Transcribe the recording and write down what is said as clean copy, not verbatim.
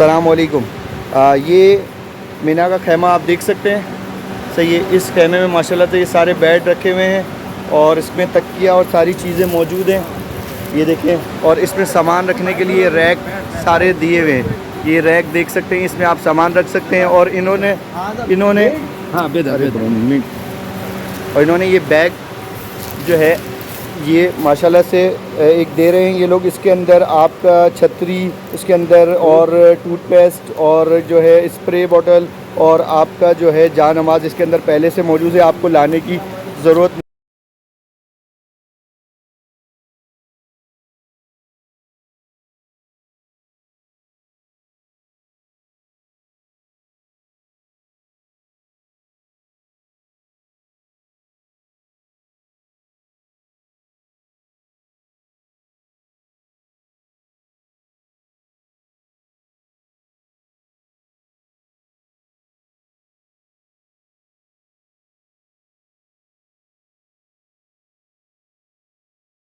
अस्सलाम वालेकुम। ये मीना का खैमा आप देख सकते हैं। सही है, इस खैमे में माशाल्लाह से ये सारे बेड रखे हुए हैं और इसमें तकिया और सारी चीज़ें मौजूद हैं। ये देखें, और इसमें सामान रखने के लिए रैक सारे दिए हुए हैं। ये रैक देख सकते हैं, इसमें आप सामान रख सकते हैं। और इन्होंने और इन्होंने ये बैग जो है ये माशाल्लाह से एक दे रहे हैं ये लोग। इसके अंदर आपका छतरी, इसके अंदर और टूथपेस्ट और जो है स्प्रे बॉटल और आपका जो है जान नमाज इसके अंदर पहले से मौजूद है, आपको लाने की ज़रूरत